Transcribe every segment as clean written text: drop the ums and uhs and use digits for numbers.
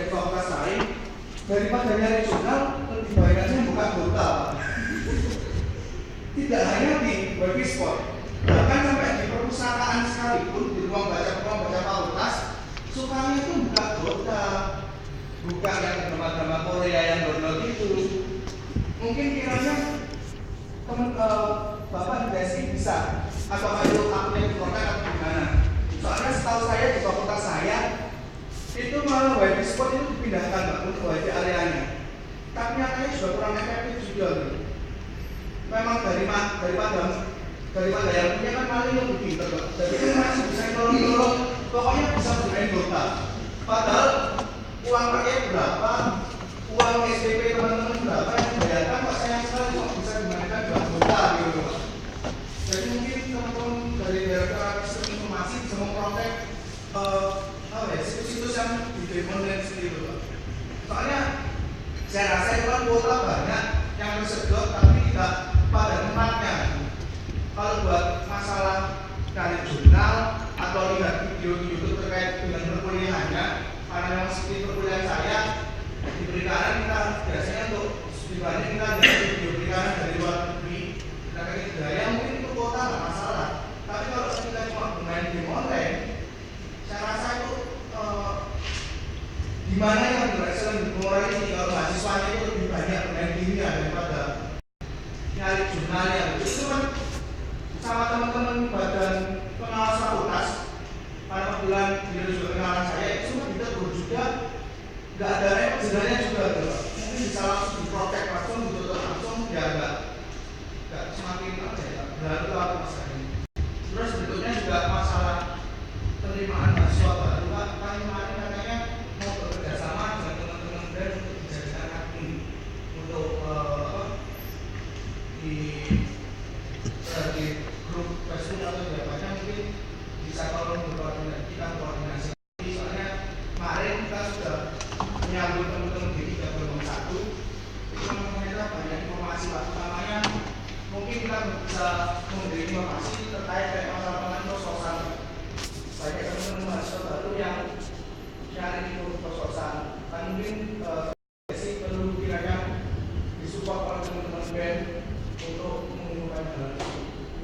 di fakultas lain, daripada nyari jurnal, lebih baiknya buka Gota. Tidak hanya di Webspot, bahkan sampai di perpustakaan sekalipun, di ruang baca fakultas, sukanya itu buka Gota, buka yang drama-drama Korea yang download itu. Mungkin kiranya teman Bapak Desi bisa, atau kalau aku yang dikontak atau gimana? Soalnya setahu saya di fakultas saya itu malah Webspot itu dipindahkan Pak untuk wifi areanya, tapi nyatanya juga kurang efektif juga. Memang daripada yang punya kan paling lebih pintar Pak. Jadi itu masih bisa tolong pokoknya bisa gunain Gota. Padahal uang rakyat berapa, uang SPP teman-teman berapa yang dibayarkan, Pak sayang sekali kok bisa digunakan dengan Gota gitu Pak. Jadi mungkin teman-teman dari Direktorat Sistem Informasi bisa memprotek situs-situs yang di-demand seperti itu Pak. Soalnya saya rasa itu kan kuota banyak yang tersedot tapi tidak pada tempatnya. Kalau buat masalah cari jurnal atau lihat video di YouTube terkait dengan perkuliahannya, karena memang seperti perkuliahan saya di perikanan kita biasanya untuk dibanding kita lihat video perikanan dari luar negeri, kita kayak budaya mungkin itu kuota nggak masalah. Tapi kalau kita cuma bermain game online, saya rasa itu gimana yang berhasil dimulai ini kalau mahasiswanya itu lebih banyak bermain gamenya daripada nyari jurnalnya. Itu kan sama teman-teman badan pengawas fakultas, karena kebetulan dia juga kenalan saya, itu semua kita juga nggak ada repot sebenarnya juga mungkin bisa langsung diprotek langsung, ditutup langsung, ya nggak semakin apa ya berlalu apa masalah ini. Terus berikutnya juga masalah penerimaan mahasiswa baru Pak. Kemarin katanya mau bekerja sama dengan teman-teman dan untuk dijadikan admin untuk di grup Facebook atau di apanya mungkin bisa tolong kita koordinasi. Soalnya kemarin kita sudah menyambut teman-teman di 301 itu pemerintah banyak informasi Pak. Utamanya mungkin kita bisa memberi informasi terkait dengan masalah kos-kosan. Banyak teman-teman mahasiswa baru yang cari di kos-kosan. Kan mungkin perlu kiranya disupport oleh teman-teman BEM untuk mengumumkan hal itu.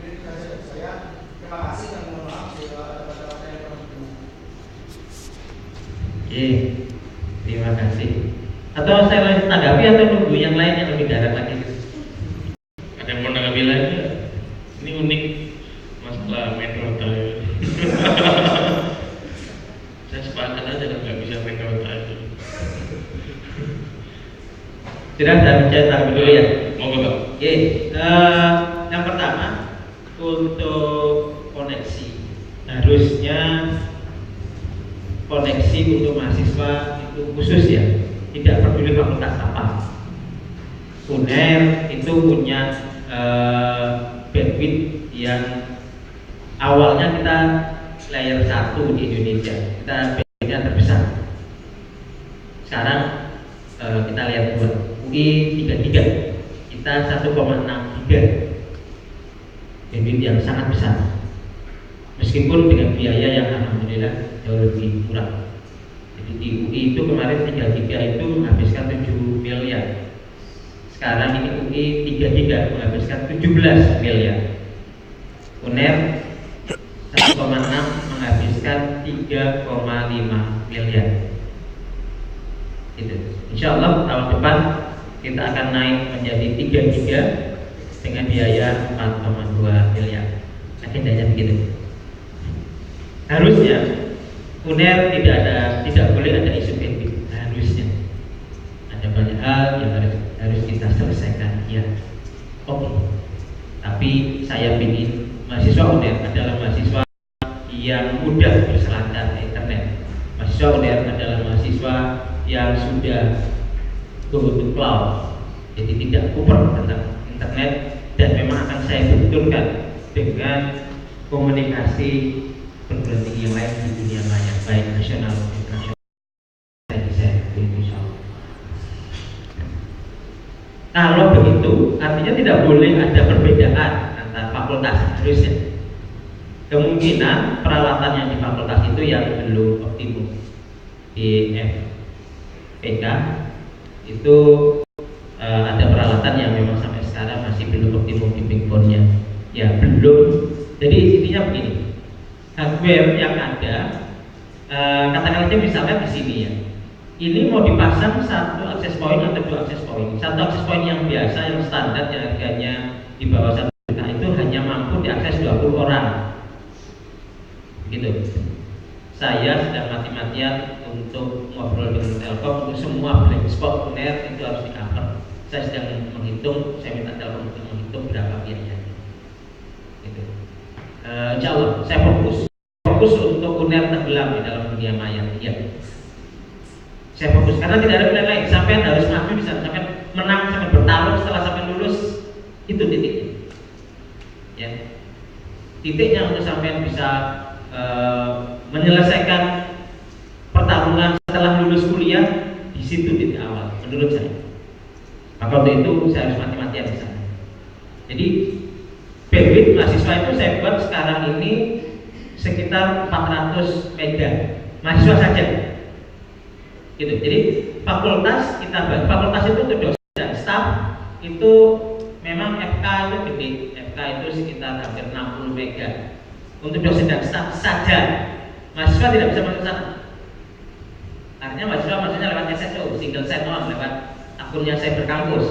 Ini saja dari saya. Terima kasih dan mohon maaf jika ada kata-kata yang kurang berkenan. Oke, terima kasih. Atau saya lanjut tanggapi atau nunggu yang lain yang lebih dalam lagi? Ada yang mau tanggapi lagi? Ini unik masalah main Dota. Saya sepakat aja kalau nggak bisa main Dota itu. Sudah saya tanggapi dulu ya. Monggo Pak. Oke, yang pertama untuk koneksi, harusnya koneksi untuk mahasiswa itu khusus ya, tidak peduli fakultas apa. UNER itu punya bandwidth yang awalnya kita layer 1 di Indonesia, kita bandwidthnya terbesar. Sekarang kita lihat 2 UI 33, kita 1,6 giga, bandwidth yang sangat besar. Meskipun dengan biaya yang alhamdulillah jauh lebih murah. Jadi di UI itu kemarin 3 giga itu menghabiskan 7 miliar. Sekarang ini UI 3 giga menghabiskan 17 miliar. UNER 1,6 menghabiskan 3,5 miliar. Gitu. Insya Allah tahun depan kita akan naik menjadi 3 giga dengan biaya 4,2 miliar. Agendanya begitu. Harusnya UNER tidak boleh ada isu bandwidth. Harusnya ada banyak hal yang harus kita selesaikan ya. Oke. Tapi saya ingin mahasiswa UNER adalah mahasiswa yang mudah berselancar ke internet. Mahasiswa UNER adalah mahasiswa yang sudah go to cloud, jadi tidak kuper tentang internet, dan memang akan saya betulkan dengan komunikasi perguruan tinggi yang lain di dunia maya, baik nasional maupun internasional. Kalau begitu, artinya tidak boleh ada perbedaan antara fakultas. Harusnya kemungkinan peralatan yang di fakultas itu yang belum optimum, DF PK itu ada peralatan yang memang sampai sekarang masih belum optimum di backbone-nya. Ya belum. Jadi intinya begini, hardware yang ada, katakan aja misalnya di sini ya, ini mau dipasang satu akses point atau dua akses point. Satu akses point yang biasa, yang standar, yang harganya di bawah 1 juta itu hanya mampu diakses 20 orang. Gitu. Saya sedang mati-matian untuk ngobrol dengan Telkom untuk semua blank spot UNER itu harus di cover. Saya sedang menghitung, saya minta Telkom untuk menghitung berapa biayanya. Gitu. Insya Allah saya fokus untuk UNER tenggelam di dalam dunia maya. Ya. Saya fokus karena tidak ada pilihan lain. Sampai harus maju di sana, sampai menang, sampai bertarung setelah sampai lulus itu titiknya. Ya. Titiknya untuk sampai bisa menyelesaikan pertarungan setelah lulus kuliah di situ titik awal menurut saya. Maka untuk itu saya harus mati-matian di sana. Jadi bandwidth mahasiswa itu saya buat sekarang ini sekitar 400 mega mahasiswa saja. Gitu. Jadi fakultas kita bagi, fakultas itu untuk dosen dan staf itu memang FK itu gede, FK itu sekitar hampir 60 mega. Untuk dosen dan staf saja, mahasiswa tidak bisa masuk sana. Artinya mahasiswa maksudnya lewat SSO, single sign-on, lewat akunnya Cyber Campus.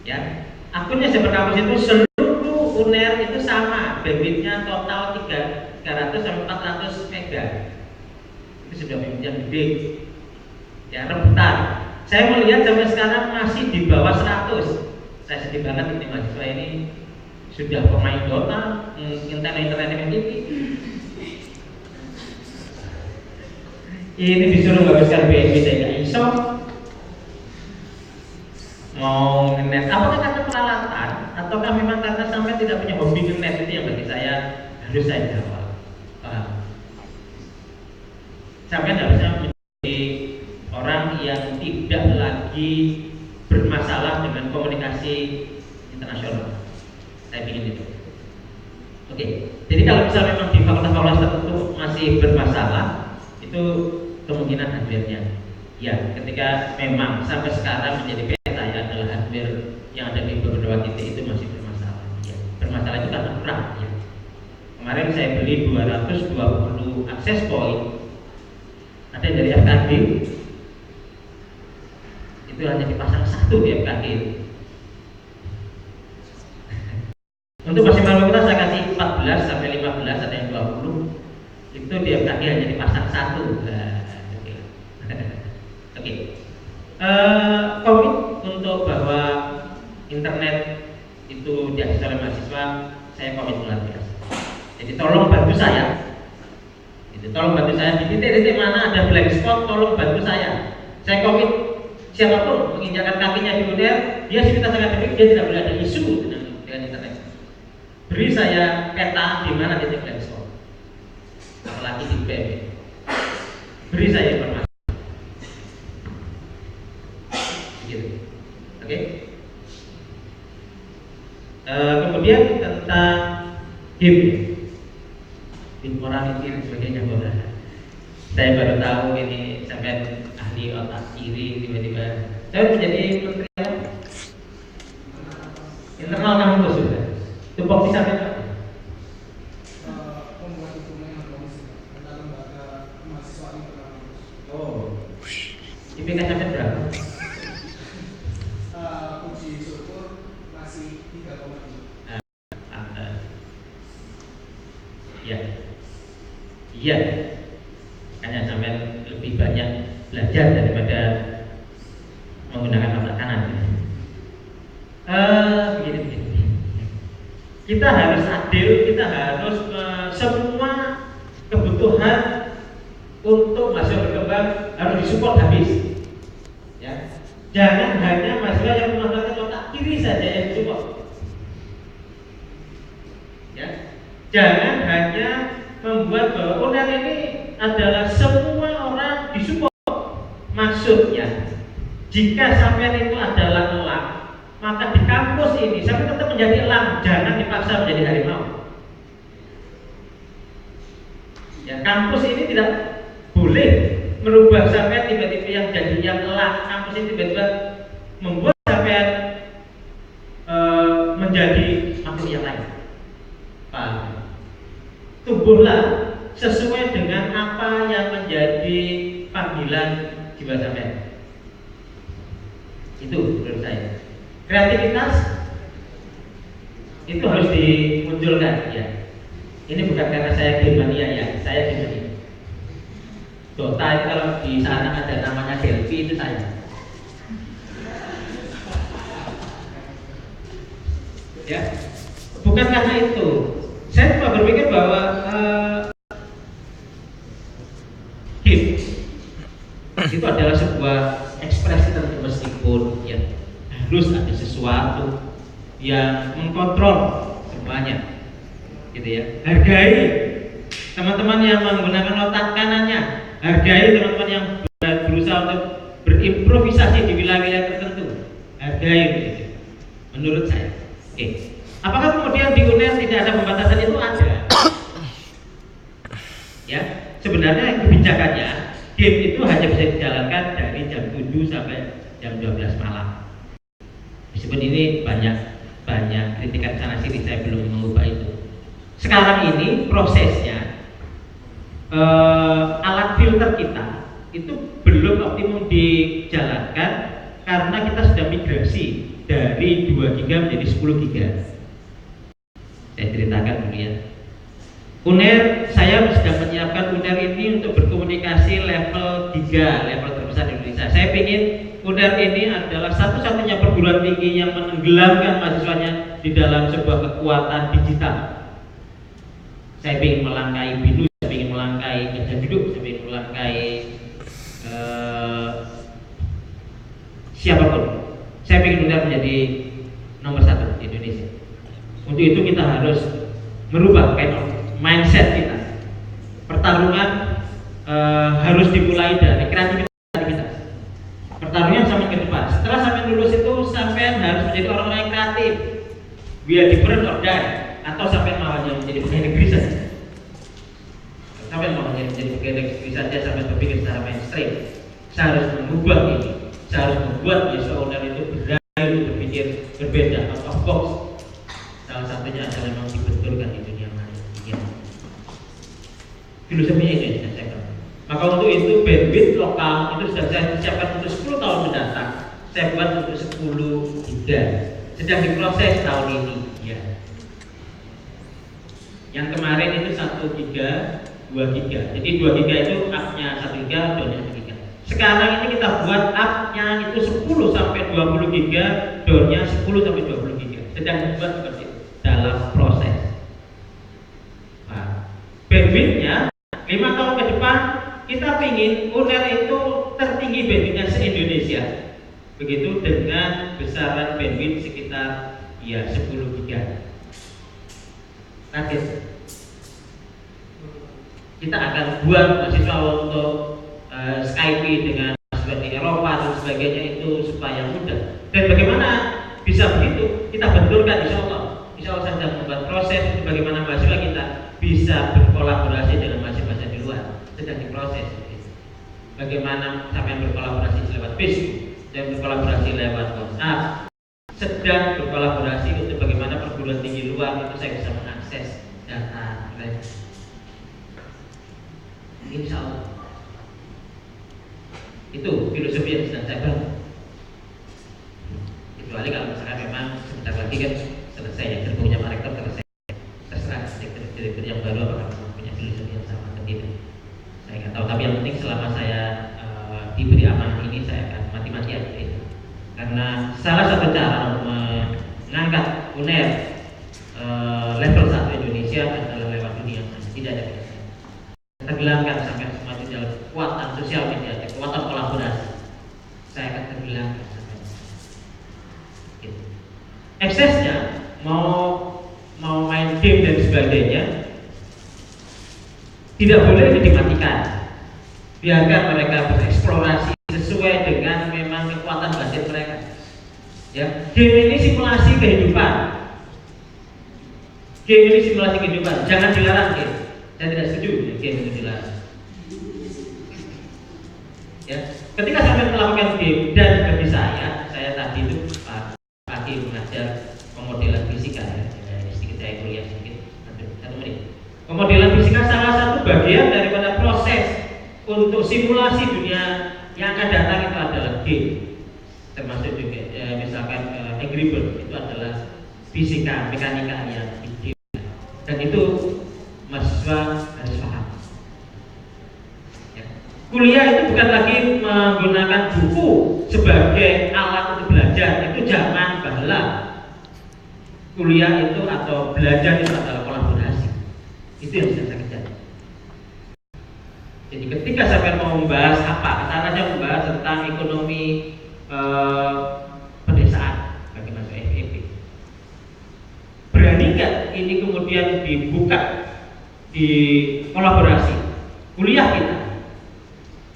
Ya, akunnya Cyber Campus itu seluruh UNER itu sama, bandwidthnya total 300 sampai 400 mega. Itu sudah yang gede. Ya, rebutan. Saya melihat sampai sekarang masih di bawah 100. Saya sedih banget ini mahasiswa ini sudah pemain Dota, internet yang tinggi. Ini disuruh menghabiskan BNB saya nggak iso. Mau ngenet, apakah karena peralatan ataukah memang karena sampai tidak punya hobi ngenet? Itu yang bagi saya harus saya jawab. Sampai harusnya menjadi orang yang tidak lagi bermasalah dengan komunikasi internasional. Saya ingin itu. Oke, jadi kalau misalnya memang di fakultas-fakultas tertentu masih bermasalah, itu kemungkinan hardware-nya. Ya, ketika memang sampai sekarang menjadi peta ya adalah hardware yang ada di beberapa titik itu masih bermasalah. Ya, bermasalah itu karena kurang. Ya. Kemarin saya beli 220 akses point, ada yang dari FKG, itu hanya dipasang satu di FKG. Untuk maksimal kuota saya kasih 14 sampai 15, ada yang 20. Itu di FKG hanya dipasang satu. Oke. Komit untuk bahwa internet itu diakses oleh mahasiswa, saya komit luar biasa. Jadi tolong bantu saya. Tolong bantu saya di titik-titik mana ada blank spot, tolong bantu saya. Saya komit siapapun menginjakkan kakinya di UNER, dia cerita akademik, dia tidak boleh ada isu dengan internet. Beri saya peta di mana titik blank spot, apalagi di BEM. Beri saya informasi. Begitu. Oke. Kemudian tentang game, morality dan sebagainya. Saya baru tahu ini sampai ahli otak kiri tiba-tiba saya menjadi menteri internal kampus sudah. Tumpuk di sana. Pembuat dokumen yang komisi ada lembaga mahasiswa internal kampus. Oh, IPK sampai berapa? Uji syukur masih 3,2. Ya, iya. Hanya sampai lebih banyak belajar daripada menggunakan otak kanan. Begini. Kita harus adil, kita harus semua kebutuhan untuk mahasiswa berkembang harus disupport habis. Ya. Jangan hanya mahasiswa yang menggunakan otak kiri saja yang disupport. Ya. Jangan hanya membuat bahwa UNER ini adalah semua orang disupport. Maksudnya, jika sampean itu adalah elang, maka di kampus ini sampai tetap menjadi elang, jangan dipaksa menjadi harimau. Ya, kampus ini tidak boleh merubah sampai tiba-tiba yang jadi yang elak kampus ini tiba-tiba membuat sampai menjadi makhluk yang lain. Paham? Tumbuhlah sesuai dengan apa yang menjadi panggilan jiwa sampai. Itu menurut saya. Kreativitas itu harus dimunculkan ya. Ini bukan karena saya Germania ya, saya Germania. Dota itu kalau di sana ada namanya Delphi itu saya. Ya, bukan karena itu. Saya cuma berpikir bahwa gift itu adalah sebuah ekspresi tertentu meskipun ya harus ada sesuatu yang mengkontrol semuanya, gitu ya. Hargai teman-teman yang menggunakan otak kanannya, hargai teman-teman yang berusaha untuk berimprovisasi di wilayah-wilayah tertentu, hargai gitu. Menurut saya. Oke. Apakah kemudian di UNER tidak ada pembatasan? Itu ada. Ya, sebenarnya kebijakannya game itu hanya bisa dijalankan dari jam 7 sampai jam 12 malam. Meskipun ini banyak kritikan sana sini, saya belum mengubah itu. Sekarang ini prosesnya alat filter kita itu belum optimum dijalankan karena kita sudah migrasi dari 2 GB menjadi 10 GB. Saya ceritakan dulu ya. UNER, saya sedang menyiapkan UNER ini untuk berkomunikasi level 3, level terbesar di Indonesia. Saya ingin UNER ini adalah satu-satunya perguruan tinggi yang menenggelamkan mahasiswanya di dalam sebuah kekuatan digital. Saya ingin melangkai BINUS, saya ingin melangkai Gajah Duduk, saya ingin melangkai siapapun. Saya ingin UNER menjadi nomor 1 di Indonesia. Untuk itu kita harus merubah mindset kita. Pertarungan harus dimulai dari kreativitas. Pertarungan sampai ke depan. Setelah sampai lulus itu sampai harus menjadi orang-orang yang kreatif. Biar different or die. Atau sampai mau menjadi pegawai negeri saja. Sampai mau menjadi pegawai negeri saja, sampai berpikir secara mainstream. Saya harus mengubah ini. Saya harus membuat mahasiswa UNER itu berani berpikir berbeda, out of box. Salah satunya adalah memang dibenturkan di dunia maya. Filosofinya itu yang saya katakan. Maka untuk itu bandwidth lokal itu sudah saya siapkan untuk 10 tahun mendatang. Saya buat untuk 10 giga. Sedang diproses tahun ini. Ya. Yang kemarin itu 1 giga, 2 giga. Jadi 2 giga itu up-nya 1 giga, down-nya 1 giga. Sekarang ini kita buat up-nya itu 10 sampai 20 giga, down-nya 10 sampai 20 giga. Sedang dibuat seperti itu dalam proses. Nah, bandwidth-nya 5 tahun ke depan kita ingin UNER itu tertinggi bandwidth-nya se-Indonesia. Begitu dengan besaran bandwidth sekitar ya 10 giga. Target. Kita akan buat mahasiswa untuk Skype dengan mahasiswa di Eropa dan sebagainya itu supaya mudah. Dan bagaimana bisa begitu? Kita benturkan insya Allah. Insya Allah sedang membuat proses untuk bagaimana mahasiswa kita bisa berkolaborasi dengan mahasiswa di luar. Sedang diproses. Bagaimana sampai berkolaborasi lewat Facebook dan berkolaborasi lewat WhatsApp. Sedang berkolaborasi untuk bagaimana perguruan tinggi luar itu saya bisa mengakses data mereka. Insya Allah. Itu filosofi yang sedang saya bangun. Kecuali kalau misalkan memang sebentar lagi kan selesai ya, gerbongnya Pak Rektor selesai. Terserah direktur yang baru apakah memang punya filosofi yang sama atau tidak. Saya nggak tahu. Tapi yang penting selama saya diberi amanah ini saya akan mati-matian itu. Karena salah satu cara untuk mengangkat UNER level 1 Indonesia adalah lewat dunia. Tidak ada bisa. Tenggelamkan sampai semua di dalam kekuatan sosial media, kekuatan kolaborasi. Saya akan tenggelamkan sampai gitu. Eksesnya mau main game dan sebagainya tidak boleh dimatikan. Biarkan mereka bereksplorasi sesuai dengan memang kekuatan batin mereka. Ya, game ini simulasi kehidupan. Game ini simulasi kehidupan. Jangan dilarang game. Saya tidak setuju game itu dilarang. Ya, ketika sampai melakukan game dan bagi saya tadi itu pagi mengajar pemodelan fisika ya, sedikit saya kuliah sedikit satu menit. Pemodelan fisika salah satu bagian daripada proses untuk simulasi dunia yang akan datang itu adalah game, termasuk juga misalkan Angry Bird itu adalah fisika mekanika yang di game, dan itu mahasiswa harus paham. Kuliah itu bukan lagi menggunakan buku sebagai alat untuk belajar, itu jangan bahala. Kuliah itu atau belajar itu adalah kolaborasi. Itu yang saya kejar. Jadi ketika sampai mau membahas apa, katakanlah membahas tentang ekonomi pedesaan bagi masuk FEB. Berani nggak ini kemudian dibuka di kolaborasi kuliah kita?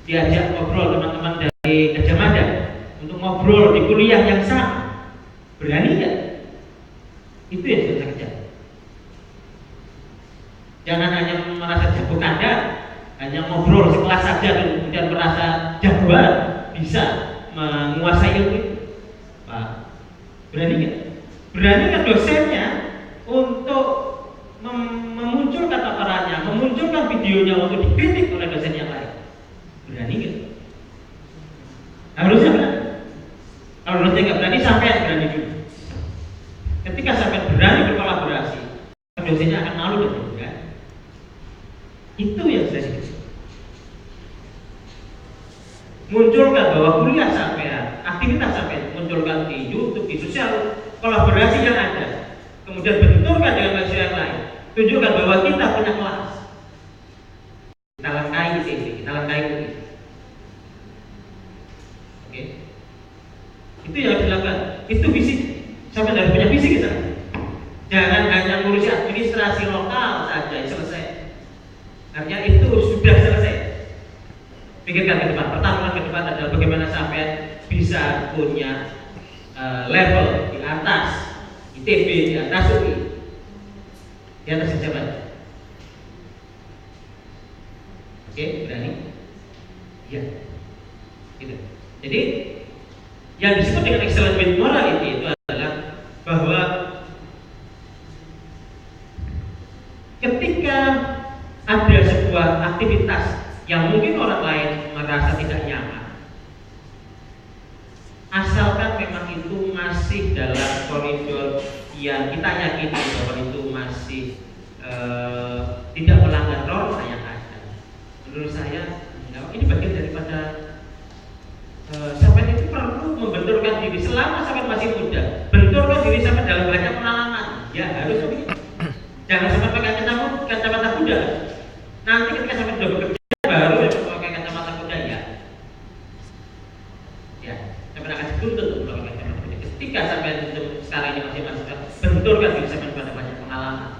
Diajak ngobrol teman-teman dari Gajah Mada untuk ngobrol di kuliah yang sama, berani nggak? Itu yang saya kejar. Jangan hanya merasa jago kandang, hanya ngobrol sekelas saja dan kemudian merasa jagoan bisa menguasai ilmu itu. Pak, berani nggak? Berani nggak dosennya untuk memunculkan paparannya, memunculkan videonya untuk dikritik oleh dosen yang lain? Berani nggak? Harusnya berani. Kalau harusnya nggak berani, sampai berani dulu. Ketika sampai berani berkolaborasi, dosennya akan malu dan berani. Itu yang saya sebut. Munculkan bahwa kuliah sampean, aktivitas sampean munculkan di YouTube, di sosial, kolaborasi yang ada. Kemudian benturkan dengan mahasiswa yang lain. Tunjukkan bahwa kita punya kelas. Kita langkai ITB, kita langkai UI. Oke, itu yang harus dilakukan. Itu visi. Sampai dari punya visi kita. Jangan hanya ngurusi administrasi lokal saja selesai. Artinya itu sudah selesai. Pikirkan ke depan. Pertarungan ke depan adalah bagaimana sampai bisa punya level di atas ITB, di atas UI, di atas jabatan. Oke, berani? Ya, gitu. Jadi yang disebut dengan excellent with morality itu adalah bahwa ketika ada sebuah aktivitas yang mungkin orang lain merasa tidak nyaman, asalkan memang itu masih dalam koridor yang kita yakini bahwa itu masih tidak melanggar norma yang ada, menurut saya ini bagian daripada sampai itu perlu membenturkan diri selama sampai masih muda, benturkan diri sampai dalam banyak pengalaman. Ya harus begitu. Jangan sampai pakai kacamata kuda. Nanti ketika sampai sudah bekerja baru pakai kacamata kuda ya. Ya, sampai akan dituntut untuk pakai kacamata kuda. Ketika sampai sekarang ini masih benturkan diri sampai pada banyak pengalaman.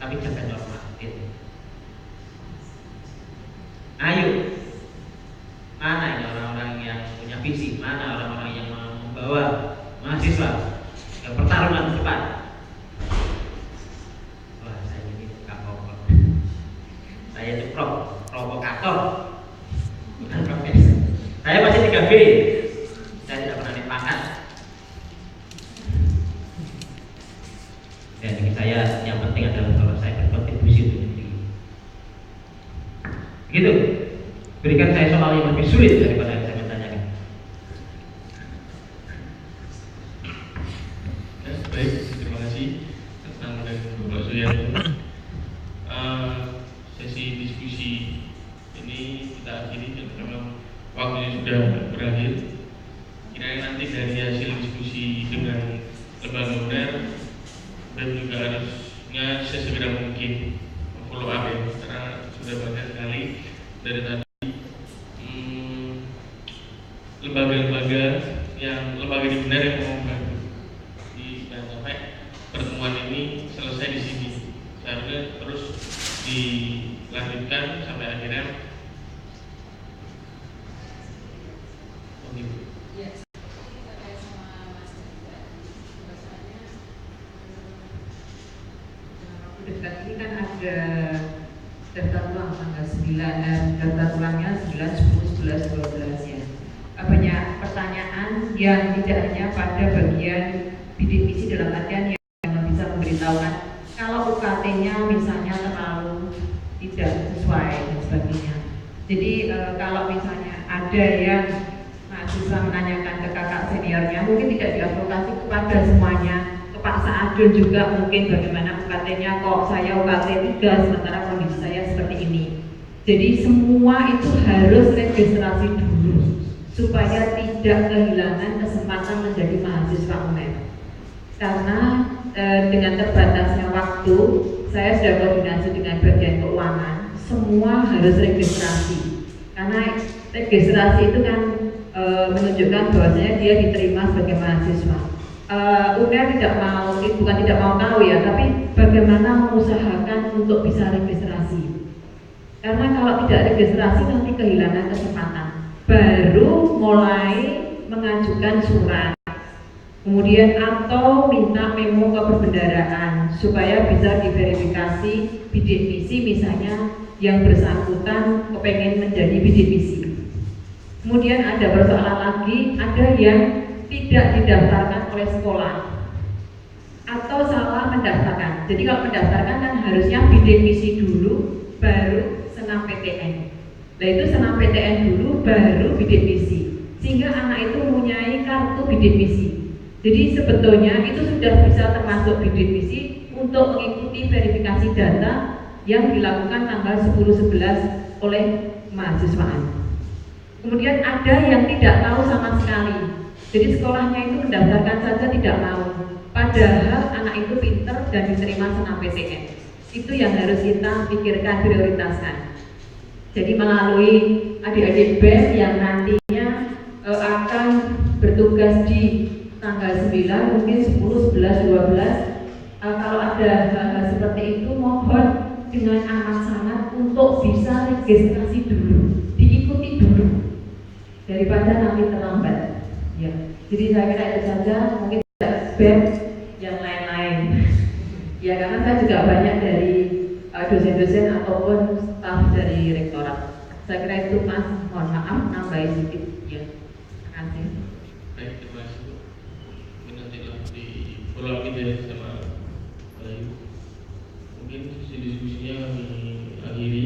Tapi jaga norma. Ayo. Mana ini orang-orang yang punya visi, mana orang-orang yang membawa mahasiswa ke pertarungan ke depan. Wah, saya ini kapok. Saya itu provokator, bukan profesor. Saya masih 3B. Saya tidak pernah dipangkat. Dan bagi saya yang penting adalah bahwa saya berkontribusi untuk negeri. Gitu. Berikan saya soal yang lebih sulit daripada yang saya bertanyakan. Ya, baik, terima kasih tentang dari Bapak Suyanto. Sesi diskusi ini kita akhiri karena memang waktunya sudah berakhir. Kiranya nanti dari hasil diskusi dengan lembaga UNER dan juga harusnya sesegera mungkin follow up ya, karena sudah banyak sekali dari tadi lembaga-lembaga lembaga di UNER yang mau membantu. Jadi jangan sampai pertemuan ini selesai di sini. Seharusnya terus dilanjutkan sampai akhirnya. Ya, terkait sama Mas juga, bahasanya dekat ini kan ada daftar ulang tanggal 9 daftar ulangnya 9, 10, 11, 12 pertanyaan yang tidak hanya pada bagian bidik misi dalam artian yang bisa memberitahukan kalau UKT-nya misalnya terlalu tidak sesuai dan sebagainya. Jadi kalau misalnya ada yang mahasiswa menanyakan ke kakak seniornya, mungkin tidak diadvokasi kepada semuanya. Ke Pak Saadun juga mungkin bagaimana UKT-nya, kok saya UKT 3 sementara kondisi saya seperti ini. Jadi semua itu harus registrasi dulu supaya tidak kehilangan kesempatan menjadi mahasiswa UNER. Karena dengan terbatasnya waktu, saya sudah koordinasi dengan bagian keuangan, semua harus registrasi. Karena registrasi itu kan menunjukkan bahwasanya dia diterima sebagai mahasiswa. UNER tidak mau, bukan tidak mau tahu ya, tapi bagaimana mengusahakan untuk bisa registrasi. Karena kalau tidak registrasi nanti kehilangan kesempatan. Baru mulai mengajukan surat, kemudian atau minta memo ke perbendaharaan supaya bisa diverifikasi bidik misi misalnya yang bersangkutan kepengen menjadi bidik misi. Kemudian ada persoalan lagi, ada yang tidak didaftarkan oleh sekolah atau salah mendaftarkan. Jadi kalau mendaftarkan kan harusnya bidik misi dulu, baru senam PTN. Nah itu senam PTN dulu, baru bidik misi. Sehingga anak itu mempunyai kartu bidik misi. Jadi sebetulnya itu sudah bisa termasuk bidik misi untuk mengikuti verifikasi data yang dilakukan tanggal 10/11 oleh mahasiswaan. Kemudian ada yang tidak tahu sama sekali. Jadi sekolahnya itu mendaftarkan saja tidak mau. Padahal anak itu pinter dan diterima senam PTN. Itu yang harus kita pikirkan, prioritaskan. Jadi melalui adik-adik BEM yang nantinya akan bertugas di tanggal 9, mungkin 10, 11, 12. Kalau ada hal-hal seperti itu, mohon dengan amat sangat untuk bisa registrasi dulu, diikuti dulu daripada nanti terlambat. Ya, jadi saya kira itu saja, mungkin tidak BEM yang lain-lain. Ya, karena saya juga banyak dari dosen-dosen ataupun staf dari rektorat. Saya kira itu Mas, mohon maaf nambahin sedikit. Ya, terima kasih. Baik, terima kasih Bu. Mungkin nanti di follow up ya sama Bayu. Mungkin sesi diskusinya kami akhiri.